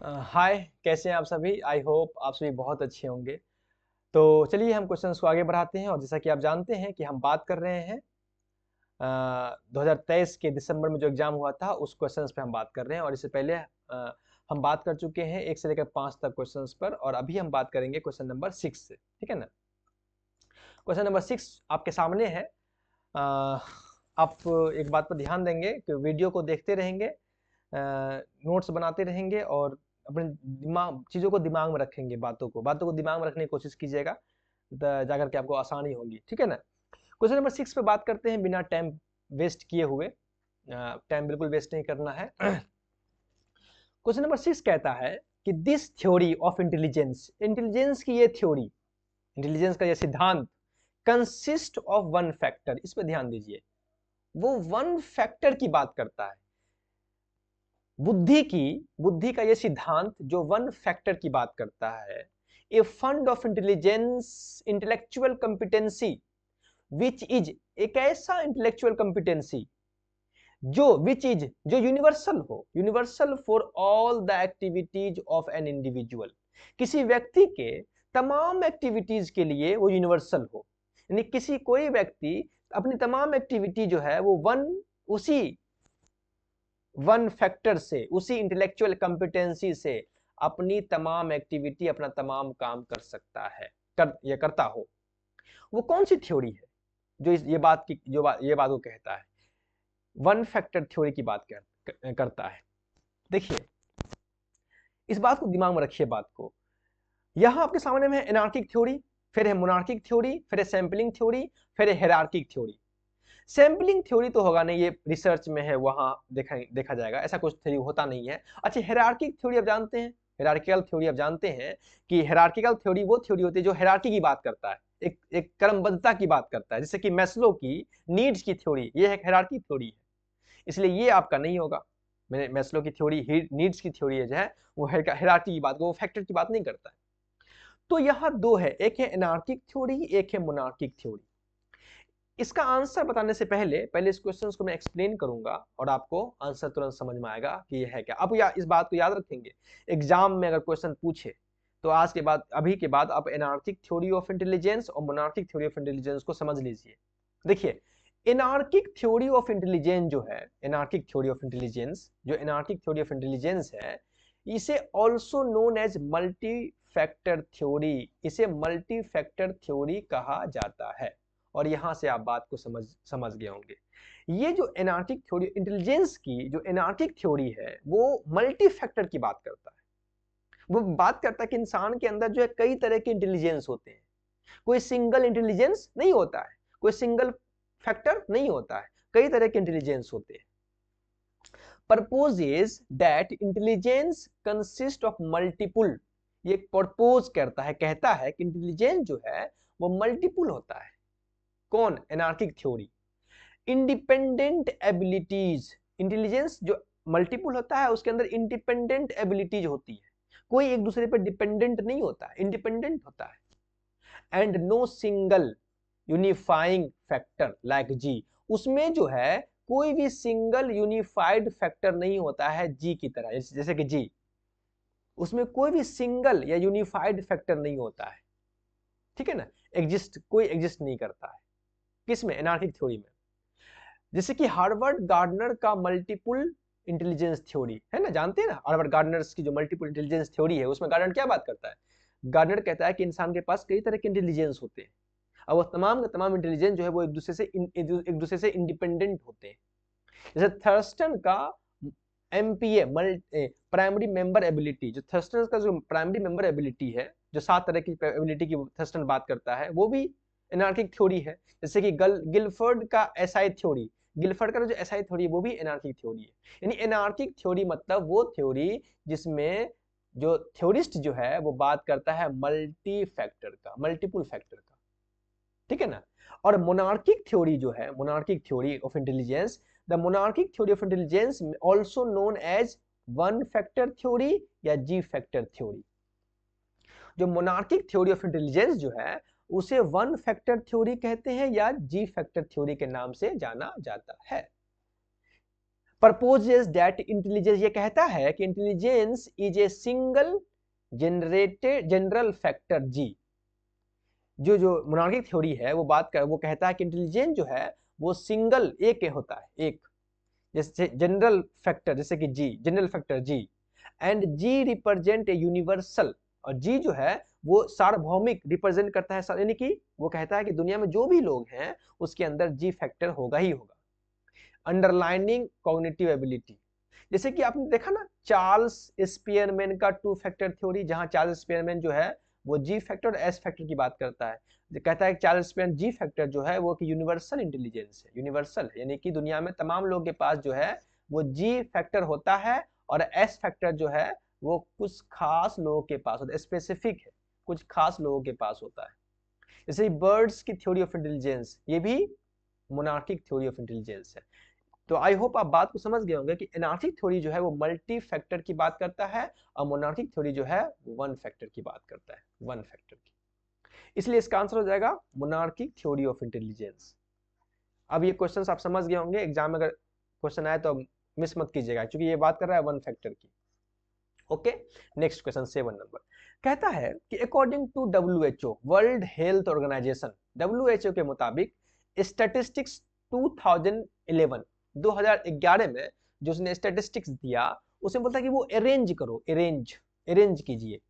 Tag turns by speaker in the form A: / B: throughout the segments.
A: हाय, कैसे हैं आप सभी? आई होप आप सभी बहुत अच्छे होंगे। तो चलिए हम क्वेश्चंस को आगे बढ़ाते हैं और जैसा कि आप जानते हैं कि हम बात कर रहे हैं 2023 के दिसंबर में जो एग्ज़ाम हुआ था उस क्वेश्चंस पे हम बात कर रहे हैं और इससे पहले हम बात कर चुके हैं 1 से लेकर 5 तक क्वेश्चंस पर और अभी हम बात करेंगे क्वेश्चन नंबर 6 से, ठीक है ना? क्वेश्चन नंबर 6 आपके सामने है। अ, आप एक बात पर ध्यान देंगे कि वीडियो को देखते रहेंगे, नोट्स बनाते रहेंगे और अपने दिमाग चीज़ों को दिमाग में रखेंगे, बातों को दिमाग में रखने की कोशिश कीजिएगा, जाकर के आपको आसानी होगी, ठीक है ना? क्वेश्चन नंबर 6 पे बात करते हैं बिना टाइम वेस्ट किए हुए। टाइम बिल्कुल वेस्ट नहीं करना है। क्वेश्चन नंबर 6 कहता है कि this theory of intelligence, intelligence की ये थ्योरी, इंटेलिजेंस का ये सिद्धांत कंसिस्ट ऑफ वन फैक्टर, इस पे ध्यान दीजिए। वो वन फैक्टर की बात करता है। बुद्धि का ये सिद्धांत जो वन फैक्टर की बात करता है, a fund of intelligence, intellectual competency which is, एक ऐसा इंटेलेक्चुअल कंपिटेंसी जो universal for all the activities of an individual, किसी व्यक्ति के तमाम एक्टिविटीज के लिए वो यूनिवर्सल हो, यानी कोई व्यक्ति अपनी तमाम एक्टिविटी जो है वो उसी वन फैक्टर से, उसी इंटेलेक्चुअल कंपिटेंसी से अपनी तमाम एक्टिविटी, अपना तमाम काम कर सकता है, ये करता हो। वो कौन सी थ्योरी है जो ये बात को कहता है, वन फैक्टर थ्योरी की बात करता है? देखिए, इस बात को दिमाग में रखिए, बात को। यहां आपके सामने में है एनार्किक थ्योरी, फिर है मोनार्किक थ्योरी, फिर है सैंपलिंग थ्योरी, फिर है हेरार्किक थ्योरी। सैम्पलिंग थ्योरी तो होगा नहीं, ये रिसर्च में है, वहां देखा जाएगा, ऐसा कुछ थ्योरी होता नहीं है। अच्छा, हेरार्किक थ्योरी आप जानते हैं, हेरार्किकल थ्योरी आप जानते हैं कि हेरार्किकल थ्योरी वो थ्योरी होती है जो हेरार्की की बात करता है, एक क्रमबद्धता की बात करता है, जैसे कि मैस्लो की नीड्स की थ्योरी, ये एक हेरार्की थ्योरी है, इसलिए ये आपका नहीं होगा। मैंने मैस्लो की थ्योरी नीड्स की थ्योरी है जो है वो हेरार्की की बात, वो फैक्टर की बात नहीं करता है। तो यहाँ दो है, एक है एनार्किक थ्योरी, एक है मोनार्किक थ्योरी। इसका आंसर बताने से पहले इस क्वेश्चन को मैं एक्सप्लेन करूंगा और आपको आंसर तुरंत समझ में आएगा कि ये है क्या। अब इस बात को याद रखेंगे, एग्जाम में अगर क्वेश्चन पूछे तो अभी के बाद आप एनार्किक थ्योरी ऑफ इंटेलिजेंस और मोनार्किक थ्योरी ऑफ इंटेलिजेंस को समझ लीजिए। देखिए, एनार्किक थ्योरी ऑफ इंटेलिजेंस जो है, एनार्किक थ्योरी ऑफ इंटेलिजेंस जो एनार्किक थ्योरी ऑफ इंटेलिजेंस है, इसे also known as multi factor theory, इसे मल्टी फैक्टर थ्योरी कहा जाता है। और यहां से आप बात को समझ गए होंगे। ये जो एनार्किक थ्योरी इंटेलिजेंस की जो एनार्किक थ्योरी है वो मल्टी फैक्टर की बात करता है। वो बात करता है कि इंसान के अंदर जो है कई तरह के इंटेलिजेंस होते हैं, कोई सिंगल इंटेलिजेंस नहीं होता है, कोई सिंगल फैक्टर नहीं होता है, कई तरह के इंटेलिजेंस होते हैं। Purposes that intelligence consist of multiple, ये प्रपोज करता है, कहता है कि इंटेलिजेंस जो है वो मल्टीपुल होता है। कौन? Anarchic theory. Independent abilities, intelligence जो मल्टीपुल होता है उसके अंदर इंडिपेंडेंट एबिलिटीज होती है, कोई एक दूसरे पर डिपेंडेंट नहीं होता है, इंडिपेंडेंट होता है। And no single unifying factor like G, उसमें जो है कोई भी सिंगल यूनिफाइड फैक्टर नहीं होता है जी की तरह, जैसे कि जी, उसमें कोई भी सिंगल या यूनिफाइड फैक्टर नहीं होता है, ठीक है ना? कोई एग्जिस्ट नहीं करता है, किसमें? एनार्किक थ्योरी में। जैसे कि हार्वर्ड गार्डनर का मल्टीपल इंटेलिजेंस थ्योरी है ना, जानते हैं ना हार्वर्ड गार्डनर की जो मल्टीपल इंटेलिजेंस थ्योरी है, उसमें गार्डनर क्या बात करता है? गार्डनर कहता है कि इंसान के पास कई तरह के इंटेलिजेंस होते हैं और वो तमाम का तमाम इंटेलिजेंस जो है वो एक दूसरे से इंडिपेंडेंट होते हैं। जैसे थर्स्टन का एमपीए, प्राइमरी मेंबर एबिलिटी, जो थर्स्टन का जो प्राइमरी मेंबर एबिलिटी है, जो 7 तरह की एबिलिटी की थर्स्टन बात करता है, वो भी एनार्किक थ्योरी है। जैसे कि गिलफर्ड का एसआई थ्योरी, गिलफर्ड का जो एसआई थ्योरी है वो भी एनार्किक थ्योरी है। यानी एनार्किक थ्योरी मतलब वो थ्योरी जिसमें जो थ्योरिस्ट जो है वो बात करता है मल्टी फैक्टर का, मल्टीपल फैक्टर का, ठीक है ना? और मोनार्किक थ्योरी जो है, monarchic theory of intelligence, the monarchic theory of intelligence also known as one factor theory या जी फैक्टर थ्योरी। जो मोनार्किक थ्योरी ऑफ इंटेलिजेंस जो है उसे वन फैक्टर थ्योरी कहते हैं या जी फैक्टर थ्योरी के नाम से जाना जाता है। प्रपोजेस दैट इंटेलिजेंस, ये कहता है कि intelligence is a single generated general factor G. जो मोनार्किक थ्योरी है वो कहता है कि इंटेलिजेंस जो है वो सिंगल एक होता है, एक, जैसे जनरल फैक्टर, जैसे कि G, general factor G, and G represent a universal, और जी जो है वो सार्वभौमिक रिप्रेजेंट करता है, यानी कि वो कहता है कि दुनिया में जो भी लोग हैं उसके अंदर जी फैक्टर होगा ही होगा। अंडरलाइनिंग कॉग्निटिव एबिलिटी, जैसे कि आपने देखा ना चार्ल्स स्पियरमैन का टू फैक्टर थ्योरी, जहां चार्ल्स स्पियरमैन जो है वो जी फैक्टर और एस फैक्टर की बात करता है, जो कहता है कि चार्ल्स स्पियरमैन जी फैक्टर जो है वो कि यूनिवर्सल इंटेलिजेंस है, यूनिवर्सल है, यानी कि दुनिया में तमाम लोगों के पास जो है वो जी फैक्टर होता है, और एस फैक्टर जो है वो कुछ खास लोगों के पास होता है, स्पेसिफिक है, कुछ खास लोगों के पास होता है। जैसे बर्ड्स की थ्योरी ऑफ इंटेलिजेंस, ये भी मोनार्किक थ्योरी ऑफ इंटेलिजेंस है। तो आई होप आप बात को समझ गए होंगे कि एनार्किक थ्योरी जो है वो मल्टी फैक्टर की बात करता है, और मोनार्किक थ्योरी जो है वन फैक्टर की बात करता है, वन फैक्टर की। इसलिए इसका आंसर हो जाएगा मोनार्किक थ्योरी ऑफ इंटेलिजेंस। अब ये क्वेश्चंस आप समझ गए होंगे, एग्जाम में अगर क्वेश्चन आए तो मिस मत कीजिएगा, क्योंकि ये बात कर रहा है वन फैक्टर की। ओके, नेक्स्ट क्वेश्चन 7 नंबर कहता है कि according to WHO, world health organisation, WHO के मुताबिक स्टैटिस्टिक्स 2011 में जो उसने स्टैटिस्टिक्स दिया, उसमें बोलता है कि वो अरेंज करो, अरेंज कीजिए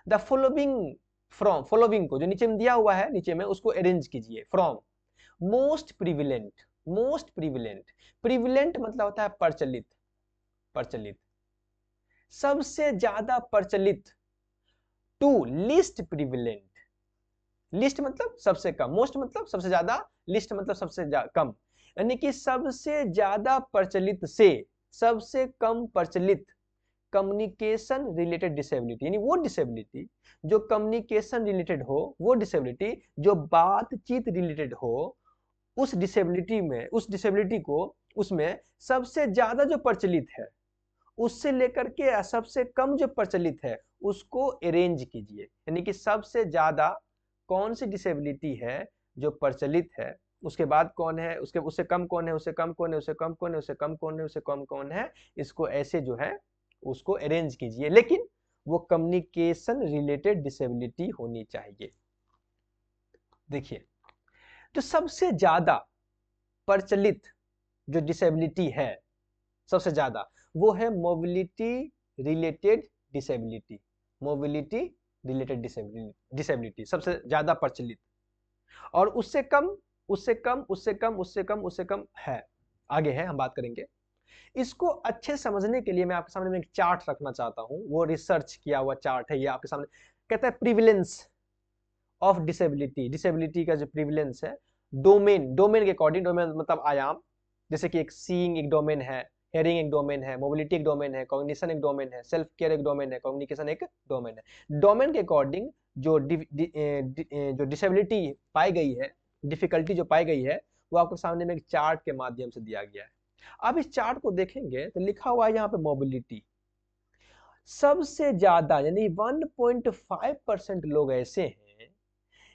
A: द फॉलोइंग, फ्रॉम, फॉलोइंग को जो नीचे में दिया हुआ है नीचे में उसको अरेंज कीजिए from most prevalent, most prevalent, prevalent मतलब होता है प्रचलित, प्रचलित, सबसे ज्यादा प्रचलित, टू लिस्ट प्रिविलेंट, लिस्ट मतलब सबसे कम, मोस्ट मतलब सबसे ज्यादा, लिस्ट मतलब सबसे कम, यानी कि सबसे ज्यादा प्रचलित से सबसे कम प्रचलित कम्युनिकेशन रिलेटेड डिसेबिलिटी, यानी वो डिसेबिलिटी जो कम्युनिकेशन रिलेटेड हो, वो डिसेबिलिटी जो बातचीत रिलेटेड हो, उस डिसेबिलिटी में, उस डिसेबिलिटी को उसमें सबसे ज्यादा जो प्रचलित है उससे लेकर के सबसे कम जो प्रचलित है उसको अरेंज कीजिए, यानी कि सबसे ज्यादा कौन सी डिसेबिलिटी है जो प्रचलित है, उसके बाद कौन है, उसके उससे कम कौन है, उससे कम कौन है, उससे कम कौन है, उससे कम कौन है, उससे कम कौन है, इसको ऐसे जो है उसको अरेंज कीजिए, लेकिन वो कम्युनिकेशन रिलेटेड डिसेबिलिटी होनी चाहिए। देखिए, तो सबसे ज्यादा प्रचलित जो डिसेबिलिटी है सबसे ज्यादा, वो है mobility related disability, mobility related disability सबसे ज्यादा प्रचलित, और उससे कम, उससे कम, उससे कम, उससे कम, उससे कम है, आगे है, हम बात करेंगे। इसको अच्छे समझने के लिए मैं आपके सामने में एक चार्ट रखना चाहता हूं, वो रिसर्च किया हुआ चार्ट है, ये आपके सामने कहता है प्रिविलेंस ऑफ डिसेबिलिटी, डिसेबिलिटी का जो प्रिविलेंस है डोमेन, डोमेन के अकॉर्डिंग, डोमेन मतलब आयाम, जैसे कि एक सीइंग एक डोमेन है, हेयरिंग एक डोमेन है, मोबिलिटी एक डोमेन है, कॉग्निशन एक डोमेन है, सेल्फ केयर एक डोमेन है, कम्युनिकेशन एक डोमेन है। डोमेन के अकॉर्डिंग जो जो डिसेबिलिटी पाई गई है, डिफिकल्टी जो पाई गई है, वो आपके सामने में एक चार्ट के माध्यम से दिया गया है। अब इस चार्ट को देखेंगे तो लिखा हुआ है यहाँ पे मोबिलिटी, सबसे ज्यादा यानी 1.5% लोग ऐसे हैं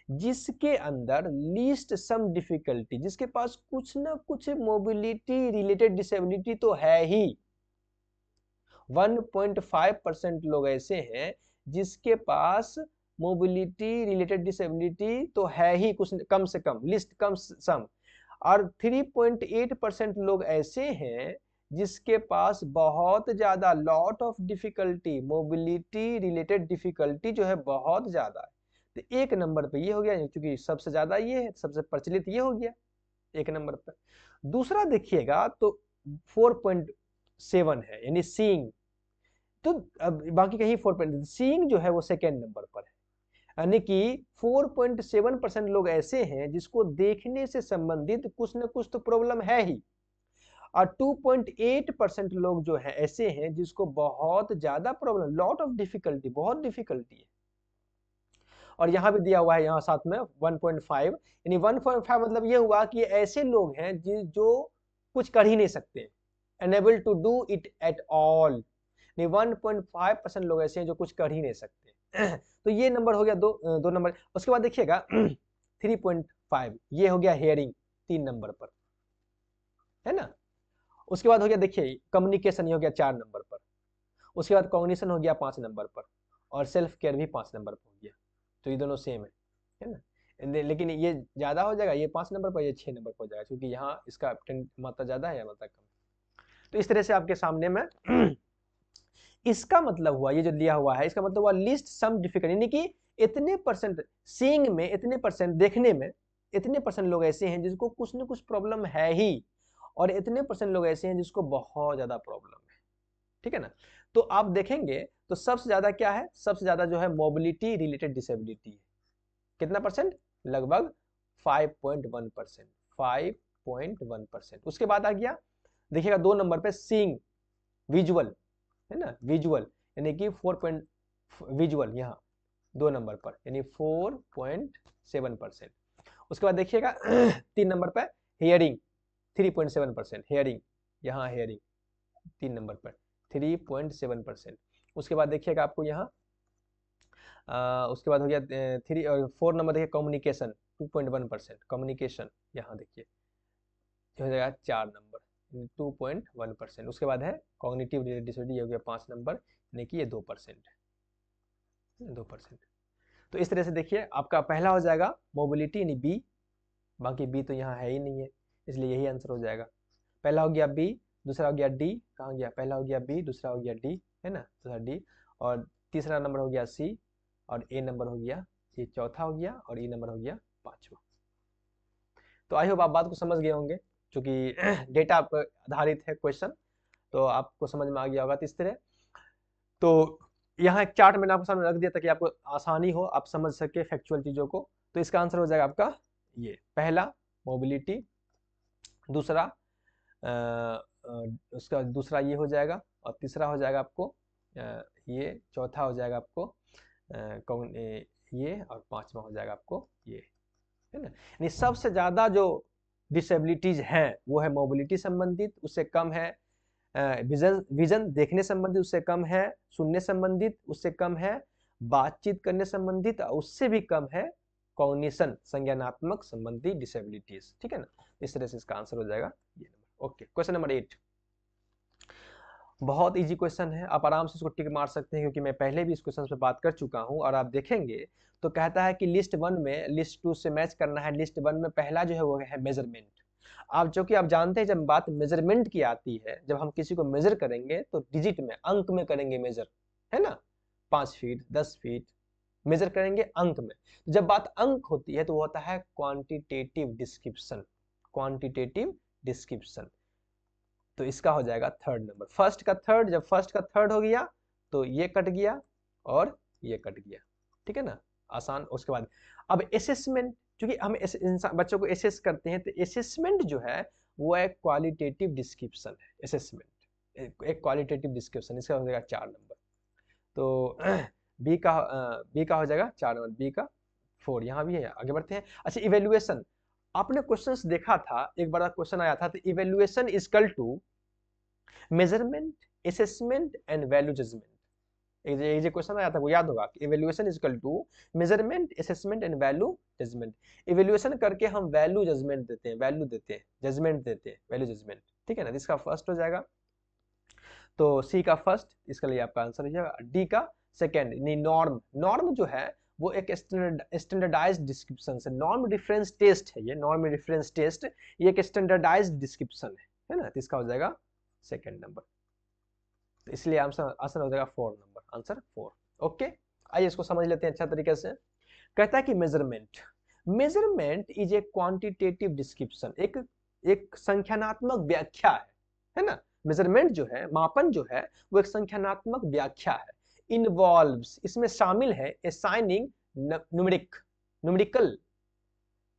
A: जिसके अंदर लीस्ट सम डिफिकल्टी, जिसके पास कुछ ना कुछ मोबिलिटी रिलेटेड डिसेबिलिटी तो है ही, 1.5% लोग ऐसे हैं जिसके पास मोबिलिटी रिलेटेड डिसेबिलिटी तो है ही, कुछ कम से कम, लिस्ट कम सम, और 3.8% लोग ऐसे हैं जिसके पास बहुत ज्यादा, lot of difficulty, mobility related difficulty जो है बहुत ज्यादा है। तो एक नंबर पे ये हो गया, क्योंकि सबसे ज्यादा ये है, सबसे प्रचलित ये हो गया एक नंबर पे। दूसरा देखिएगा तो 4.7 है, यानी सीइंग, तो अब बाकी कहीं 4. सीइंग जो है वो सेकेंड नंबर पर है, यानी कि 4.7% लोग ऐसे हैं जिसको देखने से संबंधित कुछ न कुछ तो प्रॉब्लम है ही, और 2.8% लोग जो है ऐसे हैं जिसको बहुत ज्यादा प्रॉब्लम, लॉट ऑफ डिफिकल्टी, बहुत डिफिकल्टी है। और यहां भी दिया हुआ है यहाँ साथ में 1.5, यानी 1.5 मतलब ये हुआ कि ऐसे लोग हैं जो कुछ कर ही नहीं सकते, unable to do it at all, 1.5% लोग ऐसे हैं जो कुछ कर ही नहीं सकते। तो ये नंबर हो गया दो नंबर। उसके बाद देखिएगा 3.5 ये हो गया हेयरिंग, 3 नंबर पर, है ना। उसके बाद हो गया देखिए कम्युनिकेशन, ये हो गया 4 नंबर पर। उसके बाद कॉग्निशन हो गया 5 नंबर पर, और सेल्फ केयर भी 5 नंबर पर हो गया। तो ये दोनों सेम है ना। लेकिन ये ज़्यादा हो जाएगा, ये 5 नंबर पर, ये 6 नंबर पर हो जाएगा, क्योंकि यहाँ इसका मात्रा ज़्यादा है या मात्रा कम। तो इस तरह से आपके सामने में इसका मतलब हुआ, ये जो दिया हुआ है इसका मतलब हुआ लिस्ट सम डिफिकल्ट, यानी कि इतने परसेंट सीइंग में, इतने परसेंट देखने में, इतने परसेंट लोग ऐसे हैं जिसको कुछ न कुछ प्रॉब्लम है ही, और इतने परसेंट लोग ऐसे हैं जिसको बहुत ज्यादा प्रॉब्लम है, ठीक है ना। तो आप देखेंगे तो सबसे ज्यादा क्या है, सबसे ज्यादा जो है मोबिलिटी रिलेटेड डिसेबिलिटी है। कितना परसेंट? लगभग 5.1%, 5.1%। उसके बाद आ गया देखिएगा 2 नंबर पे सीइंग, विजुअल, है ना, विजुअल, यानी कि 4 विजुअल यहाँ 2 नंबर पर, यानी 4.7%। उसके बाद देखिएगा 3 नंबर पर हियरिंग, 3.7%, हियरिंग, यहाँ हियरिंग 3 नंबर पर 3.7%। उसके बाद देखिएगा आपको यहाँ उसके बाद हो गया 3 और 4 नंबर देखिए कम्युनिकेशन 2.1%, कम्युनिकेशन यहाँ देखिए हो जाएगा 4 नंबर 2.1%। उसके बाद है कॉग्निटिव रिलेटेड डिसऑर्डर, ये हो गया 5 नंबर, यानी कि ये 2% है, 2%। तो इस तरह से देखिए आपका पहला हो जाएगा मोबिलिटी यानी बी, बाकी बी तो यहाँ है ही नहीं है, इसलिए यही आंसर हो जाएगा। पहला हो गया बी, दूसरा हो गया डी, कहाँ गया, पहला हो गया बी, दूसरा हो गया डी, है ना, दूसरा डी, और तीसरा नंबर हो गया सी, और ए नंबर हो गया, ये चौथा हो गया, और ई नंबर हो गया 5वां। तो आई होप आप बात को समझ गए होंगे, क्योंकि डेटा पर आधारित है क्वेश्चन, तो आपको समझ में आ गया होगा। इस तरह तो यहाँ एक चार्ट मैंने आपको सामने रख दिया ताकि आपको आसानी हो, आप समझ सके फैक्चुअल चीजों को। तो इसका आंसर हो जाएगा आपका ये, पहला मोबिलिटी, दूसरा उसका दूसरा ये हो जाएगा, और तीसरा हो जाएगा आपको ये, चौथा हो जाएगा आपको ये, और 5वां हो जाएगा आपको ये, है ना। यानी सबसे ज्यादा जो डिसेबिलिटीज हैं वो है मोबिलिटी संबंधित, उससे कम है विजन, विजन देखने संबंधित, उससे कम है सुनने संबंधित, उससे कम है बातचीत करने संबंधित, उससे भी कम है कॉग्निशन संज्ञानात्मक संबंधी डिसेबिलिटीज, ठीक है ना। इस तरह से इसका आंसर हो जाएगा ये नंबर। ओके, क्वेश्चन नंबर 8 बहुत इजी क्वेश्चन है, आप आराम से इसको टिक मार सकते हैं, क्योंकि मैं पहले भी इस क्वेश्चन पे बात कर चुका हूं। और आप देखेंगे तो कहता है कि लिस्ट 1 में लिस्ट 2 से मैच करना है। लिस्ट 1 में पहला जो है वो है मेजरमेंट। आप जो कि आप जानते हैं जब बात मेजरमेंट की आती है, जब हम किसी को मेजर करेंगे तो डिजिट में, अंक में करेंगे मेजर, है ना, 5 फीट 10 फीट मेजर करेंगे अंक में। जब बात अंक होती है तो वो होता है क्वांटिटेटिव डिस्क्रिप्शन, क्वांटिटेटिव डिस्क्रिप्शन। तो इसका हो जाएगा 3rd नंबर, फर्स्ट का थर्ड, जब फर्स्ट का थर्ड हो गया तो ये कट गया और ये कट गया, ठीक है ना, आसान। उसके बाद अब असेसमेंट, क्योंकि हम बच्चों को असेस करते हैं, तो असेसमेंट जो है वो एक क्वालिटेटिव डिस्क्रिप्शन है, असेसमेंट एक क्वालिटेटिव डिस्क्रिप्शन, इसका हो जाएगा 4 नंबर। तो बी का हो जाएगा 4 नंबर, बी का 4, यहाँ भी है। आगे बढ़ते हैं। अच्छा, इवेल्युएशन, आपने क्वेश्चंस देखा था, एक बड़ा क्वेश्चन आया था, तो evaluation is equal to measurement, assessment and value judgement. एक जो क्वेश्चन आया था वो याद होगा कि evaluation is equal to measurement, assessment and value judgement. Evaluation करके हम वैल्यू जजमेंट देते हैं, वैल्यू देते हैं, जजमेंट देते हैं, वैल्यू जजमेंट, ठीक है ना। इसका फर्स्ट हो जाएगा, तो सी का फर्स्ट, इसके लिए आपका आंसर हो जाएगा। डी का सेकेंड, नॉर्म, नॉर्म जो है वो एक स्टैंडर्डाइज्ड डिस्क्रिप्शन है, नॉर्म रेफरेंस टेस्ट है ये, नॉर्म रेफरेंस टेस्ट ये एक स्टैंडर्डाइज्ड डिस्क्रिप्शन है ना। तो इसका हो जाएगा सेकंड नंबर, तो इसलिए आंसर आंसर हो जाएगा 4 नंबर, आंसर 4। ओके, आइए इसको समझ लेते हैं अच्छा तरीके से। कहता है कि measurement, measurement is a quantitative description, एक संख्यानात्मक व्याख्या है ना। मेजरमेंट जो है, मापन जो है, वो एक संख्यानात्मक व्याख्या है। इन्वॉल्व्स, इसमें शामिल है असाइनिंग न्यूमेरिकल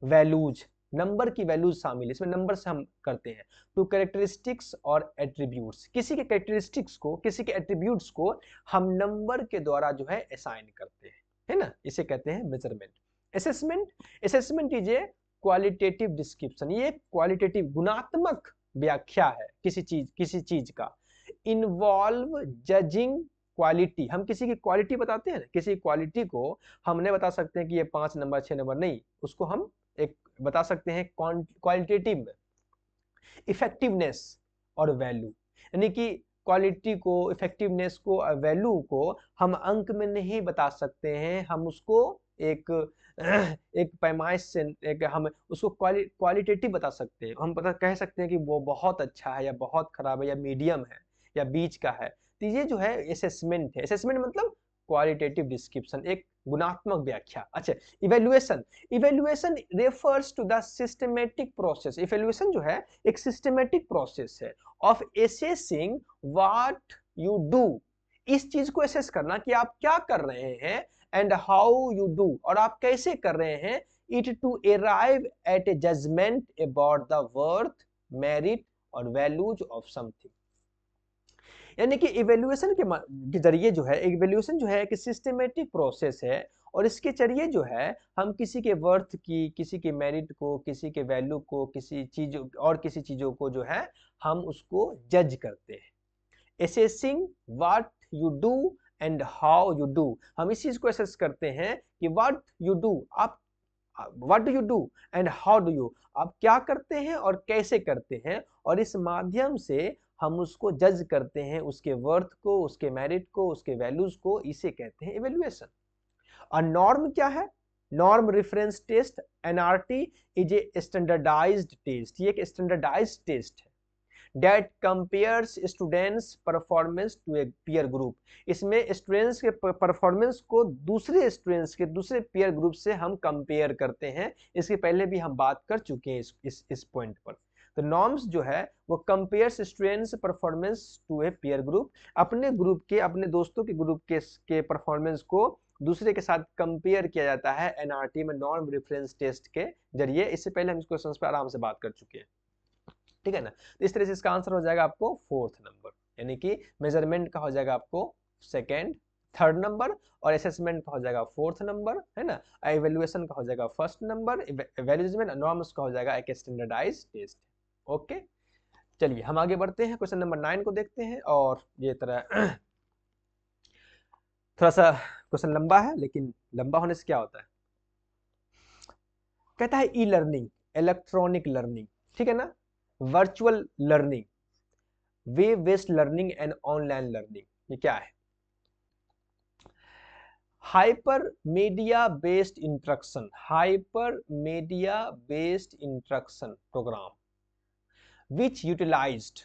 A: वैल्यूज, नंबर की वैल्यूज शामिल है इसमें, नंबर से हम करते हैं। टू कैरेक्टरिस्टिक्स और एट्रीब्यूट्स, किसी के कैरेक्टरिस्टिक्स को, किसी के एट्रीब्यूट्स को हम नंबर के द्वारा जो है असाइन करते हैं, है ना, इसे कहते हैं measurement. Assessment, assessment is a qualitative description, ये क्वालिटेटिव गुणात्मक व्याख्या है किसी चीज का। इन्वॉल्व जजिंग क्वालिटी, हम किसी की क्वालिटी बताते हैं ना, किसी क्वालिटी को हम नहीं बता सकते हैं कि ये 5 नंबर 6 नंबर, नहीं, उसको हम एक बता सकते हैं क्वालिटेटिव में। इफेक्टिवनेस और वैल्यू, यानी कि क्वालिटी को, इफेक्टिवनेस को, वैल्यू को हम अंक में नहीं बता सकते हैं, हम उसको एक एक पैमाइश से एक हम उसको क्वालिटेटिव बता सकते हैं। हम पता कह सकते हैं कि वो बहुत अच्छा है या बहुत खराब है या मीडियम है या बीच का है। तो ये जो है असेसमेंट है। असेसमेंट मतलब क्वालिटेटिव डिस्क्रिप्शन, एक गुणात्मक व्याख्या। अच्छा, evaluation. Evaluation refers to the systematic process. Evaluation जो है एक सिस्टमेटिक प्रोसेस है of assessing what you do. इस चीज को एसेस करना कि आप क्या कर रहे हैं, एंड हाउ यू डू, और आप कैसे कर रहे हैं, it to arrive at a judgement about the worth, merit और वैल्यूज ऑफ समथिंग। यानी कि इवेल्युएशन के जरिए जो है, इवेल्युएशन जो है एक सिस्टमेटिक प्रोसेस है, और इसके जरिए जो है हम किसी के वर्थ की, किसी के मेरिट को, किसी के वैल्यू को, किसी चीज और किसी चीजों को जो है हम उसको जज करते हैं। Assessing what you do and how you do. हम इस चीज को असेस करते हैं कि व्हाट यू डू, आप what do you do and how do you, आप क्या करते हैं और कैसे करते हैं, और इस माध्यम से हम उसको जज करते हैं, उसके वर्थ को, उसके मेरिट को, उसके वैल्यूज को। इसे कहते हैं इवेल्युएशन। और नॉर्म क्या है? Norm reference test, NRT, is a standardised test. ये एक स्टैंडर्डाइज्ड टेस्ट है that compares students performance to a peer group। इसमें स्टूडेंट्स के परफॉर्मेंस को दूसरे स्टूडेंट्स के, दूसरे पेयर ग्रुप से हम कंपेयर करते हैं। इसके पहले भी हम बात कर चुके हैं इस पॉइंट पर। तो नॉर्म्स जो है वो compares students performance to a peer group, अपने ग्रुप के, अपने दोस्तों के ग्रुप के परफॉर्मेंस को दूसरे के साथ कंपेयर किया जाता है एनआरटी में, नॉर्म रेफरेंस टेस्ट के जरिए। इससे पहले हम इस क्वेश्चन पर आराम से बात कर चुके हैं, ठीक है ना। तो इस तरह से इसका आंसर हो जाएगा आपको फोर्थ नंबर, यानी कि मेजरमेंट का हो जाएगा आपको सेकंड, थर्ड नंबर, और असेसमेंट का हो जाएगा फोर्थ नंबर, है ना। इवैल्यूएशन का हो जाएगा फर्स्ट नंबर, इवैल्यूएशन नॉर्म्स का हो जाएगा एक स्टैंडर्डाइज्ड टेस्ट। ओके, चलिए हम आगे बढ़ते हैं, क्वेश्चन नंबर 9 को देखते हैं। और ये तरह थोड़ा सा क्वेश्चन लंबा है, लेकिन लंबा होने से क्या होता है, कहता है ई लर्निंग, इलेक्ट्रॉनिक लर्निंग, ठीक है ना, virtual learning, web based learning and online learning. ये क्या है? Hyper media based instruction, hyper media based instruction program which utilized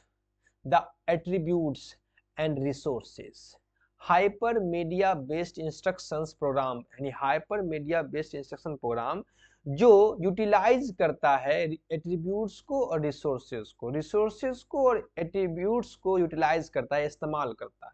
A: the attributes and resources. Hyper media based instructions program, यानी hyper media based instruction program जो utilize करता है attributes को और resources को, रिसोर्सेज को और एट्रीब्यूट्स को यूटिलाइज करता है, इस्तेमाल करता है,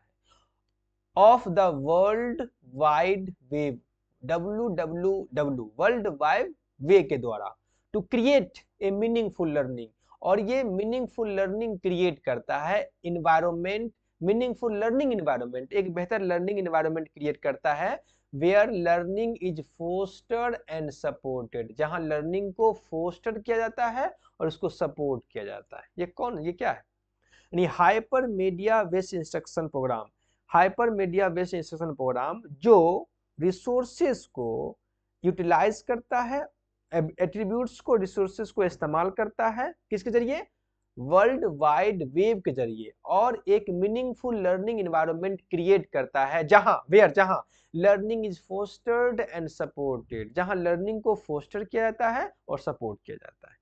A: of the world wide web, WWW, world wide way के द्वारा, to create a meaningful learning. और ये मीनिंगफुल लर्निंग क्रिएट करता है, इन्वायरमेंट, मीनिंगफुल लर्निंग इन्वायरमेंट, एक बेहतर लर्निंग इन्वायरमेंट क्रिएट करता है, where learning is fostered and supported, जहां लर्निंग को फोस्टर किया जाता है और उसको सपोर्ट किया जाता है। ये कौन, ये क्या है? यानी hyper media based instruction program, hyper media based instruction program जो रिसोर्सेज को यूटिलाइज करता है, एट्रीब्यूट्स को, रिसोर्सेज को इस्तेमाल करता है, किसके जरिए? वर्ल्ड वाइड वेब के जरिए, और एक मीनिंगफुल लर्निंग एनवायरनमेंट क्रिएट करता है, जहां, वेयर, जहां learning is fostered and supported, जहां लर्निंग को फोस्टर किया जाता है और सपोर्ट किया जाता है।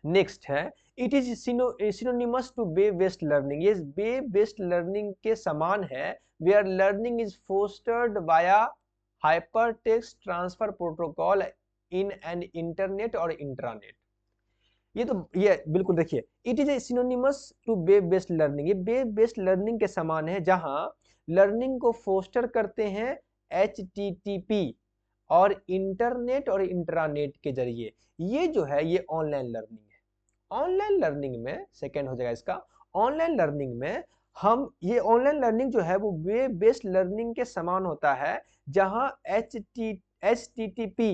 A: नेक्स्ट है, it is synonymous to web based learning, ये वेब बेस्ड लर्निंग के समान है, where learning is fostered via hyper text transfer protocol in an internet और इंट्रानेट। ये तो ये बिल्कुल देखिए, it is a synonymous to web based learning, ये वेब बेस्ड लर्निंग के समान है, जहां लर्निंग को फोस्टर करते हैं HTTP और इंटरनेट और इंट्रानेट के जरिए। ये जो है ये ऑनलाइन लर्निंग है। ऑनलाइन लर्निंग में सेकंड हो जाएगा इसका, ऑनलाइन लर्निंग में हम, ये ऑनलाइन लर्निंग जो है वो वेब बेस्ड लर्निंग के समान होता है, जहां HTTP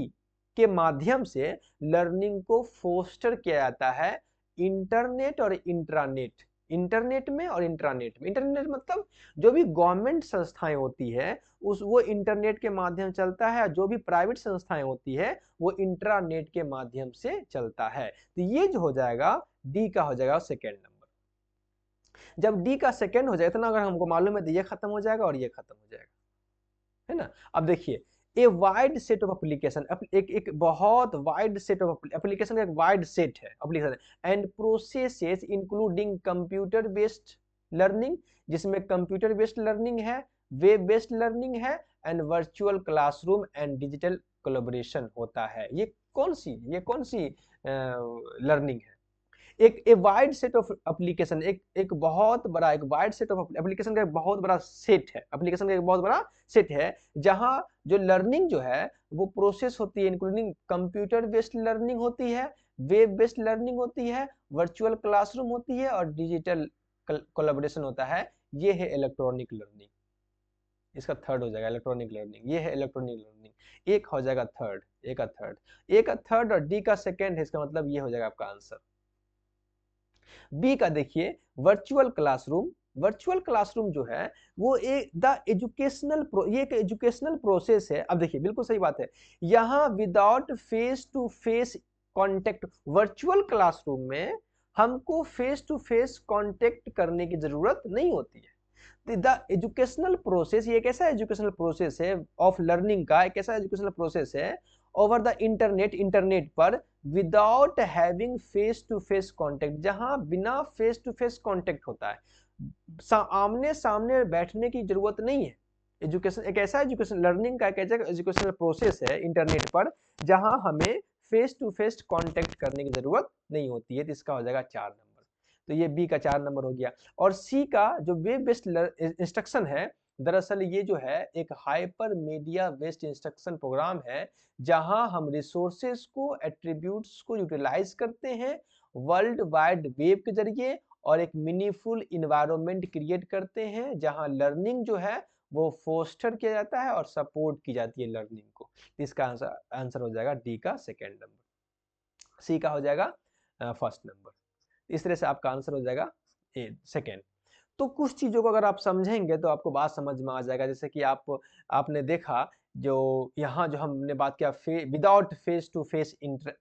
A: के माध्यम से लर्निंग को फोस्टर किया जाता है इंटरनेट और इंट्रानेट, इंटरनेट में और इंट्रानेट में। इंटरनेट मतलब जो भी गवर्नमेंट संस्थाएं होती है उस वो इंटरनेट के माध्यम चलता है, जो भी प्राइवेट संस्थाएं होती है वो इंट्रानेट के माध्यम से चलता है। तो ये जो हो जाएगा डी का हो जाएगा सेकेंड नंबर। जब डी का सेकेंड हो जाए, इतना अगर हमको मालूम है तो ये खत्म हो जाएगा और ये खत्म हो जाएगा, है ना। अब देखिए, ए वाइड सेट ऑफ एप्लीकेशन, एक बहुत वाइड सेट ऑफ एप्लीकेशन का एक वाइड सेट है application, and processes including computer based learning, जिसमें कंप्यूटर बेस्ड लर्निंग है, वेब बेस्ड लर्निंग है, and virtual classroom and digital collaboration होता है। ये कौन सी लर्निंग है? एक वाइड सेट ऑफ एप्लीकेशन, एक बहुत बड़ा, एक वाइड सेट ऑफ एप्लीकेशन का एक बहुत बड़ा सेट है, एप्लीकेशन का एक बहुत बड़ा सेट है, जहां जो लर्निंग जो है वो प्रोसेस होती है, इंक्लूडिंग कंप्यूटर बेस्ड लर्निंग होती है, वेब बेस्ड लर्निंग होती है, वर्चुअल क्लासरूम होती है और डिजिटल कोलैबोरेशन होता है। ये है इलेक्ट्रॉनिक लर्निंग। इसका थर्ड हो जाएगा इलेक्ट्रॉनिक लर्निंग। ये है इलेक्ट्रॉनिक लर्निंग। एक हो जाएगा थर्ड, एक का थर्ड और डी का सेकेंड है, इसका मतलब ये हो जाएगा आपका आंसर। बी का देखिए, वर्चुअल क्लासरूम। वर्चुअल क्लासरूम जो है वो ये एक एजुकेशनल प्रोसेस है। अब देखिए, बिल्कुल सही बात है, यहां without face to face contact, virtual classroom में हमको फेस टू फेस कांटेक्ट करने की जरूरत नहीं होती है। द एजुकेशनल प्रोसेस, ये एक ऐसा एजुकेशनल प्रोसेस है ऑफ लर्निंग का, एक ऐसा एजुकेशनल प्रोसेस है ओवर द इंटरनेट पर, without having face to face contact, जहां बिना फेस टू फेस कांटेक्ट होता है, आमने सामने बैठने की जरूरत नहीं है। एजुकेशन एक ऐसा एजुकेशन लर्निंग का एक ऐसा एजुकेशनल प्रोसेस है इंटरनेट पर, जहां हमें फेस टू फेस कांटेक्ट करने की जरूरत नहीं होती है। तो इसका हो जाएगा 4 नंबर। तो ये बी का 4 नंबर हो गया। और सी का जो वेब बेस्ड इंस्ट्रक्शन है, दरअसल ये जो है एक hyper media based instruction program है, जहां हम रिसोर्सेज को, एट्रीब्यूट्स को यूटिलाइज करते हैं वर्ल्ड वाइड वेब के जरिए, और एक मीनिंगफुल इन्वायरमेंट क्रिएट करते हैं जहां लर्निंग जो है वो फोस्टर किया जाता है और सपोर्ट की जाती है लर्निंग को। इसका आंसर हो जाएगा डी का सेकेंड नंबर, सी का हो जाएगा फर्स्ट नंबर। इस तरह से आपका आंसर हो जाएगा ए सेकेंड। तो कुछ चीजों को अगर आप समझेंगे तो आपको बात समझ में आ जाएगा। जैसे कि आपने देखा, जो यहाँ जो हमने बात किया without face to face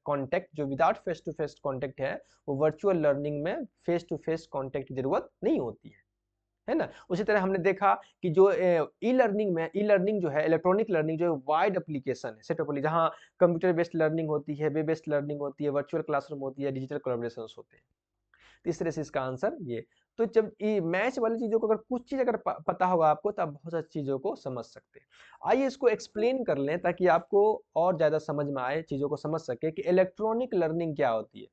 A: contact, जो without face to face contact है वो वर्चुअल लर्निंग में फेस टू फेस कॉन्टेक्ट की जरूरत नहीं होती है ना। उसी तरह हमने देखा कि जो ई लर्निंग जो है, इलेक्ट्रॉनिक लर्निंग जो वाइड एप्लीकेशन है, सेट जहाँ कंप्यूटर बेस्ड लर्निंग होती है, वेब बेस्ड लर्निंग होती है, वर्चुअल क्लासरूम होती है, डिजिटल कोलैबोरेशन होते हैं। इस तरह से इसका आंसर ये। तो जब ये मैच वाली चीजों को, अगर कुछ चीज अगर पता होगा आपको, तो आप बहुत सारी चीजों को समझ सकते हैं। आइए इसको एक्सप्लेन कर लें ताकि आपको और ज्यादा समझ में आए, चीजों को समझ सके कि इलेक्ट्रॉनिक लर्निंग क्या होती है।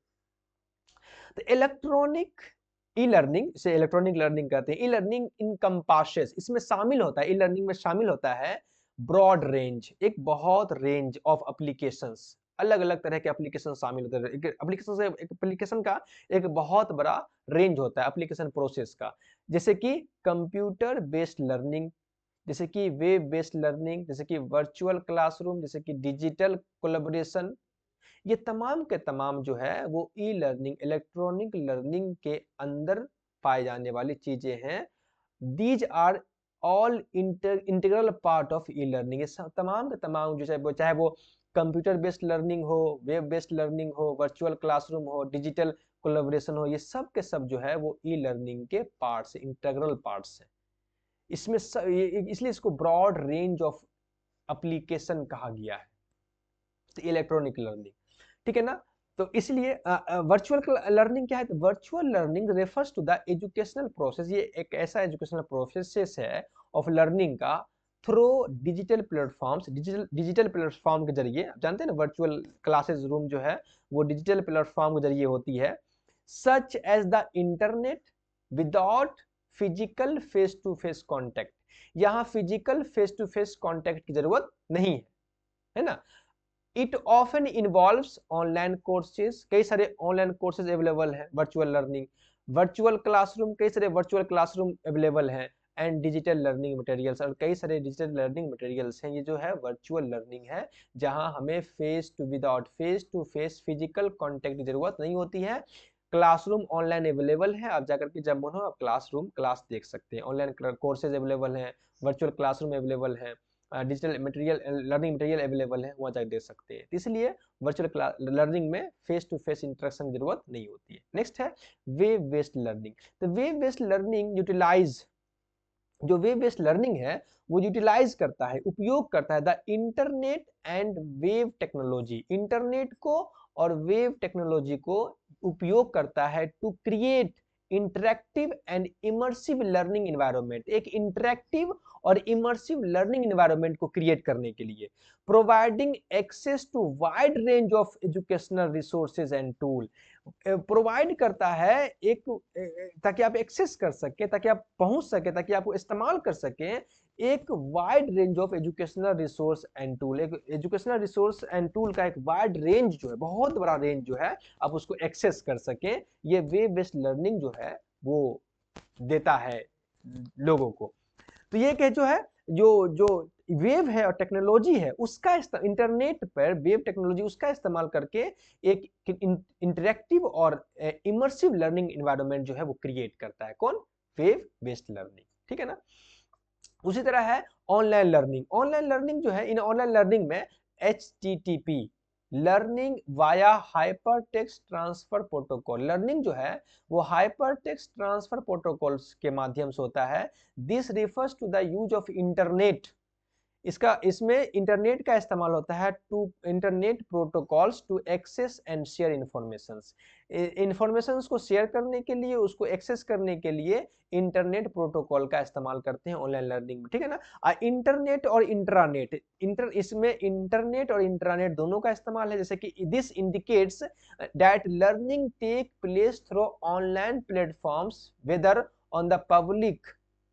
A: तो इलेक्ट्रॉनिक लर्निंग कहते हैं। ई लर्निंग इनकम्पासेस, इसमें शामिल होता है, ई लर्निंग में शामिल होता है ब्रॉड रेंज, एक बहुत रेंज ऑफ एप्लीकेशंस, अलग अलग तरह के एप्लीकेशन शामिल होते हैं। एप्लीकेशन का एक बहुत बड़ा रेंज होता है एप्लीकेशन प्रोसेस का। जैसे कि कंप्यूटर बेस्ड लर्निंग, जैसे कि वेब बेस्ड लर्निंग, जैसे कि वर्चुअल क्लासरूम, जैसे कि डिजिटल कोलैबोरेशन, ये तमाम के तमाम जो है वो ई लर्निंग, इलेक्ट्रॉनिक लर्निंग के अंदर पाए जाने वाली चीजें हैं। These are all integral part of e learning. ये तमाम के तमाम जो चाहे वो कंप्यूटर बेस्ड लर्निंग हो, वेब बेस्ड लर्निंग हो, वर्चुअल क्लासरूम हो, डिजिटल कोलैबोरेशन हो, ये सब के सब जो है वो ई लर्निंग के पार्ट्स, इंटीग्रल पार्ट्स हैं। इसमें इसलिए इसको ब्रॉड रेंज ऑफ एप्लीकेशन कहा गया है, तो इलेक्ट्रॉनिक लर्निंग, ठीक है ना। तो इसलिए वर्चुअल लर्निंग क्या है? तो virtual learning refers to the educational process, ये एक ऐसा एजुकेशनल प्रोसेस है ऑफ लर्निंग का through digital platforms, digital platform के जरिए। आप जानते हैं ना, वर्चुअल क्लासेस रूम जो है वो डिजिटल प्लेटफॉर्म के जरिए होती है, such as the internet, without physical face to face contact. यहाँ physical face to face contact की जरूरत नहीं है ना। It often involves online courses, कई सारे ऑनलाइन कोर्सेज अवेलेबल है वर्चुअल लर्निंग, वर्चुअल क्लासरूम, कई सारे वर्चुअल क्लासरूम अवेलेबल हैं, एंड डिजिटल लर्निंग मटेरियल्स, और कई सारे डिजिटल लर्निंग मटेरियल्स हैं। ये जो है वर्चुअल लर्निंग है, जहां हमें without face to face physical contact की जरूरत नहीं होती है। क्लासरूम ऑनलाइन अवेलेबल है, आप जाकर के जब मन हो आप क्लास देख सकते हैं। ऑनलाइन कोर्सेज अवेलेबल हैं, वर्चुअल क्लासरूम अवेलेबल है, digital material learning material available है, वहाँ जाकर देख सकते हैं। इसलिए वर्चुअल लर्निंग में फेस टू फेस इंटरेक्शन की जरूरत नहीं होती है। नेक्स्ट है वेव बेस्ड लर्निंग। तो वेव बेस्ड लर्निंग यूटिलाइज, जो वेव बेस्ड लर्निंग है वो यूटिलाइज करता है, उपयोग करता है the internet and wave technology, internet को और वेव टेक्नोलॉजी को उपयोग करता है to create interactive and immersive learning environment, एक इंटरेक्टिव और इमर्सिव लर्निंग एनवायरनमेंट को क्रिएट करने के लिए, providing access to wide range of educational resources and tool, provide करता है एक ताकि आप एक्सेस कर सके, ताकि आप पहुंच सके, ताकि आप इस्तेमाल कर सके एक wide range of educational resource and tool, एक एजुकेशनल रिसोर्स एंड टूल का एक वाइड रेंज जो है, बहुत बड़ा रेंज जो है, आप उसको एक्सेस कर सके। ये वेब बेस्ड लर्निंग जो है वो देता है लोगों को। तो ये कह जो है जो जो वेव है और टेक्नोलॉजी है उसका इंटरनेट पर वेव टेक्नोलॉजी उसका इस्तेमाल करके एक इंटरेक्टिव और इमर्सिव लर्निंग एनवायरनमेंट जो है वो क्रिएट करता है। कौन? Wave based learning. ठीक है ना। उसी तरह है ऑनलाइन लर्निंग। ऑनलाइन लर्निंग जो है, इन ऑनलाइन लर्निंग में HTTP learning via hyper text transfer protocol, learning जो है वो हाइपर टेक्स्ट ट्रांसफर प्रोटोकॉल्स के माध्यम से होता है। This refers to the use of internet, इसमें इंटरनेट का इस्तेमाल होता है to internet protocols to access and share informations, informations को शेयर करने के लिए, उसको एक्सेस करने के लिए इंटरनेट प्रोटोकॉल का इस्तेमाल करते हैं ऑनलाइन लर्निंग में। ठीक है ना। इंटरनेट और इंट्रानेट, इसमें इंटरनेट और इंट्रानेट दोनों का इस्तेमाल है। जैसे कि this indicates that learning take place through online platforms whether on the public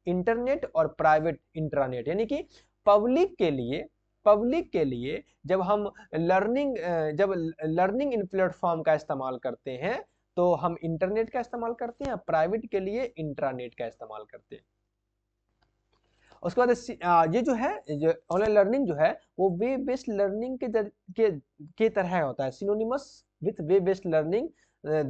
A: internet और प्राइवेट इंट्रानेट, यानी कि पब्लिक के लिए जब हम लर्निंग इन प्लेटफॉर्म का इस्तेमाल करते हैं तो हम इंटरनेट का इस्तेमाल करते हैं, प्राइवेट के लिए इंट्रानेट का इस्तेमाल करते हैं। उसके बाद ये जो है ऑनलाइन लर्निंग जो है वो वेब बेस्ड लर्निंग के तरह होता है, synonymous with web based learning.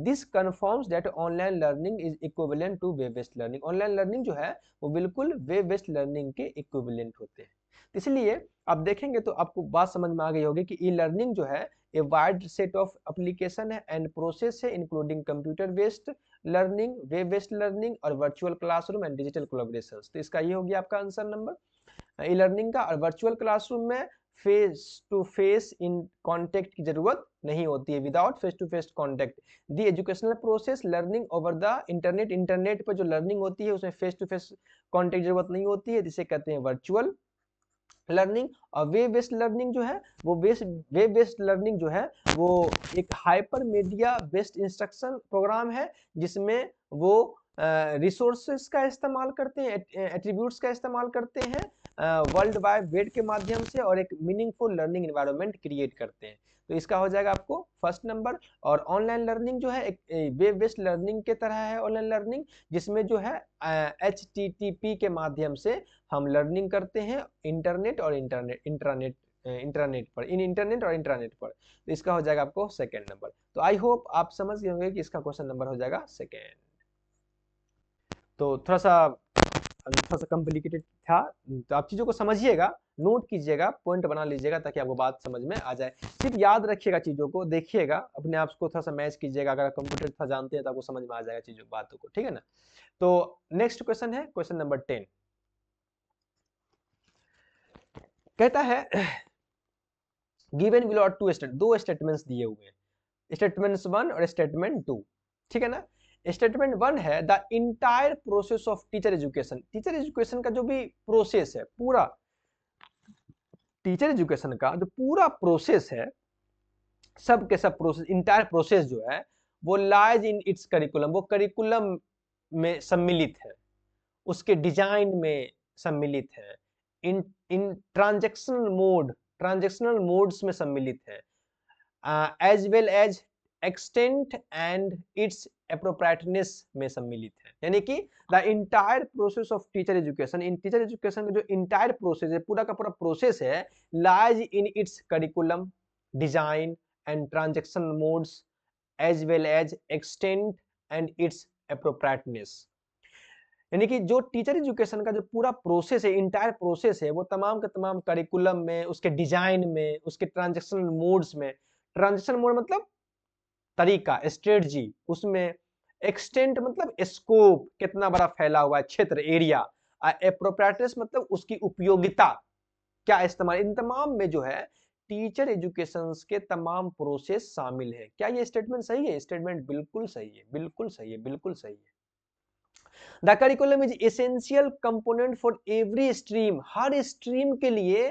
A: This confirms that online learning is equivalent to web based learning, online learning जो है वो बिल्कुल वेब बेस्ड लर्निंग के इक्विवेलेंट होते हैं। इसलिए आप देखेंगे तो आपको बात समझ में आ गई होगी कि ई लर्निंग जो है a wide set of application है एंड प्रोसेस है, including computer based learning, web based learning और virtual classroom and digital collaboration. तो इसका ये हो गया आपका आंसर नंबर ई लर्निंग का। और वर्चुअल क्लासरूम में face to face in contact की जरूरत नहीं होती है, without face to face contact the educational process learning over the internet, internet पर जो लर्निंग होती है उसमें फेस टू फेस कॉन्टेक्ट की जरूरत नहीं होती है, जिसे कहते हैं वर्चुअल लर्निंग। और वेब बेस्ड लर्निंग जो है वो वेब बेस्ड लर्निंग जो है वो एक hyper media based instruction program है, जिसमें वो रिसोर्सेस का इस्तेमाल करते हैं, एट्रीब्यूट्स का इस्तेमाल करते हैं वर्ल्ड वाइड वेब के माध्यम से, और एक मीनिंगफुल लर्निंग एनवायरनमेंट क्रिएट करते हैं। तो इसका हो जाएगा आपको फर्स्ट नंबर। और ऑनलाइन लर्निंग जो है एक वेब बेस्ड लर्निंग के तरह है ऑनलाइन लर्निंग, जिसमें जो है HTTP के माध्यम से हम लर्निंग करते हैं इंटरनेट और इंटरनेट पर, इन इंटरनेट और इंटरनेट पर। तो इसका हो जाएगा आपको सेकेंड नंबर। तो आई होप आप समझ गए होंगे कि इसका क्वेश्चन नंबर हो जाएगा सेकेंड। तो थोड़ा सा कॉम्प्लिकेटेड था, तो आप चीज़ों को समझिएगा, नोट कीजिएगा, पॉइंट बना लीजिएगा ताकि आपको बात समझ में आ जाए। सिर्फ याद रखिएगा, चीज़ों को देखिएगा, अपने आप को थोड़ा सा मैच कीजिएगा। अगर कंप्यूटर था जानते हैं तो आपको समझ में आ जाएगा चीज़ों बातों को। ठीक है ना। तो नेक्स्ट क्वेश्चन है क्वेश्चन नंबर 10। कहता है गिवन बिलो आर दो स्टेटमेंट्स दिए हुए हैं, स्टेटमेंट 1 और स्टेटमेंट 2। ठीक है ना। स्टेटमेंट 1 है the entire process of teacher education, teacher education का जो भी प्रोसेस है, पूरा टीचर एजुकेशन का जो पूरा प्रोसेस है, सब के सब प्रोसेस, इंटायर प्रोसेस जो है वो लाइज इन इट्स करिकुलम, वो करिकुलम में सम्मिलित है, उसके डिजाइन में सम्मिलित है, इन ट्रांजेक्शनल मोड्स में सम्मिलित है, as well as extent and its appropriateness में सम्मिलित है। यानी कि the entire process of teacher education, in teacher education का जो इंटायर प्रोसेस है, पूरा का पूरा प्रोसेस है, lies in its curriculum, design and transaction modes as well as extent and its appropriateness. यानी कि जो टीचर एजुकेशन का जो पूरा प्रोसेस है, इंटायर प्रोसेस है, वो तमाम के तमाम करिकुलम में, उसके डिजाइन में, उसके ट्रांजेक्शनल मोड्स में, ट्रांजेक्शन मोड मतलब तरीका, स्ट्रेटजी, उसमें एक्सटेंट मतलब स्कोप, कितना बड़ा फैला हुआ है क्षेत्र, एरिया, एप्रोप्रिएटनेस मतलब उसकी उपयोगिता, क्या इस्तेमाल, इन तमाम में जो है टीचर एजुकेशन के तमाम प्रोसेस शामिल है। क्या ये स्टेटमेंट सही है? स्टेटमेंट बिल्कुल सही है, बिल्कुल सही है, बिल्कुल सही है। The curriculum is essential component for every stream, her stream के लिए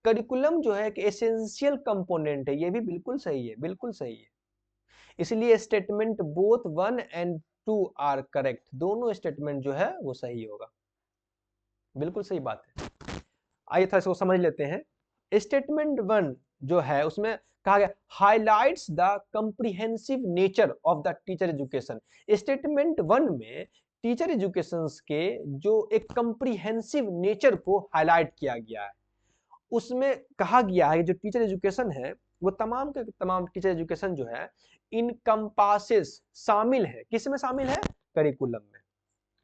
A: करिकुलम जो है कि एसेंशियल कंपोनेंट है, ये भी बिल्कुल सही है, बिल्कुल सही है। इसलिए statement both 1 and 2 are correct, दोनों स्टेटमेंट जो है वो सही होगा, बिल्कुल सही बात है। आइए थोड़ा इसको समझ लेते हैं। स्टेटमेंट 1 जो है उसमें कहा गया highlights the comprehensive nature of the teacher education. Statement 1 में टीचर एजुकेशन के जो एक कंप्रिहेंसिव नेचर को हाईलाइट किया गया है। उसमें कहा गया है जो टीचर एजुकेशन है वो तमाम के तमाम टीचर एजुकेशन जो है इनकम्पासेस, शामिल है, किस में शामिल है? करिकुलम में।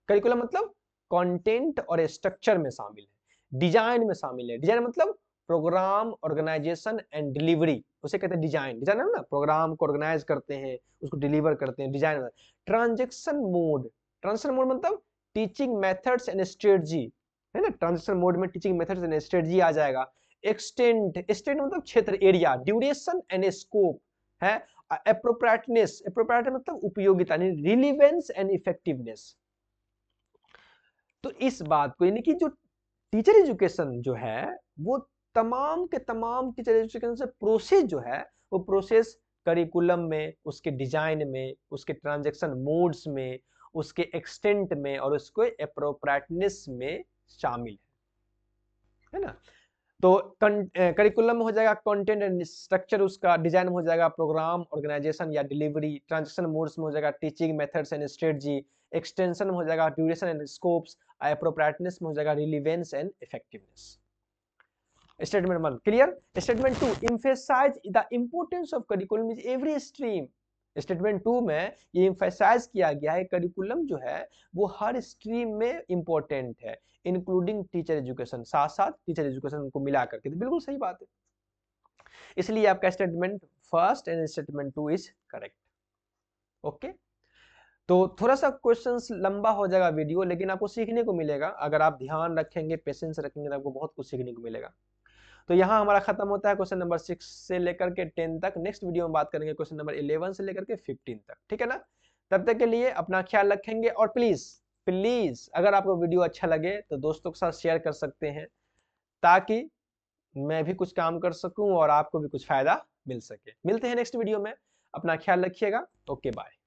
A: करिकुलम मतलब कंटेंट और स्ट्रक्चर में शामिल है, डिजाइन में शामिल है। डिजाइन मतलब प्रोग्राम, ऑर्गेनाइजेशन एंड डिलीवरी, उसे कहते हैं डिजाइन। डिजाइन है ना, प्रोग्राम को ऑर्गेनाइज करते हैं, उसको डिलीवर करते हैं, design. Transaction mode, transaction mode मतलब टीचिंग मेथड्स एंड स्ट्रेटजी, है ना, ट्रांजेक्शन मोड में टीचिंग मेथड्स एंड स्ट्रेटजी आ जाएगा। एक्सटेंट, एक्सटेंट मतलब क्षेत्र, एरिया, ड्यूरेशन एंड स्कोप है। एप्रोप्रिएटनेस, एप्रोप्रिएट मतलब उपयोगिता, रिलीवेंस एंड इफेक्टिवनेस। तो इस बात को, यानी कि जो टीचर एजुकेशन जो है वो तमाम के तमाम टीचर एजुकेशन से प्रोसेस जो है वो प्रोसेस करिकुलम में, उसके डिजाइन में, उसके ट्रांजैक्शन मोड्स में, उसके एक्सटेंट में और उसके एप्रोप्रिएटनेस में शामिल है ना। तो करिकुलम में हो जाएगा कंटेंट एंड स्ट्रक्चर, उसका डिजाइन में हो जाएगा प्रोग्राम, ऑर्गेनाइजेशन या डिलीवरी, ट्रांजेक्शन मोड्स में हो जाएगा teaching methods and strategy, extension में हो जाएगा ड्यूरेशन एंड स्कोप्स, एप्रोप्रिएटनेस में हो जाएगा relevance and effectiveness. Statement 1 clear. Statement 2 emphasize the importance of curriculum is every stream. Statement 2 में ये एम्फेसाइज किया गया है करिकुलम जो है वो हर स्ट्रीम में इंपॉर्टेंट है, इंक्लूडिंग टीचर एजुकेशन, साथ साथ टीचर एजुकेशन को मिला करके। तो बिल्कुल सही बात है, इसलिए आपका statement first and statement 2 is correct. Okay, तो थोड़ा सा क्वेश्चंस लंबा हो जाएगा वीडियो, लेकिन आपको सीखने को मिलेगा। अगर आप ध्यान रखेंगे, पेशेंस रखेंगे तो आपको बहुत कुछ सीखने को मिलेगा। तो यहाँ हमारा खत्म होता है क्वेश्चन नंबर 6 से लेकर के 10 तक। नेक्स्ट वीडियो में बात करेंगे क्वेश्चन नंबर 11 से लेकर के 15 तक, ठीक है ना। तब तक के लिए अपना ख्याल रखेंगे, और प्लीज प्लीज अगर आपको वीडियो अच्छा लगे तो दोस्तों के साथ शेयर कर सकते हैं, ताकि मैं भी कुछ काम कर सकूं और आपको भी कुछ फायदा मिल सके। मिलते हैं नेक्स्ट वीडियो में, अपना ख्याल रखिएगा। Okay bye.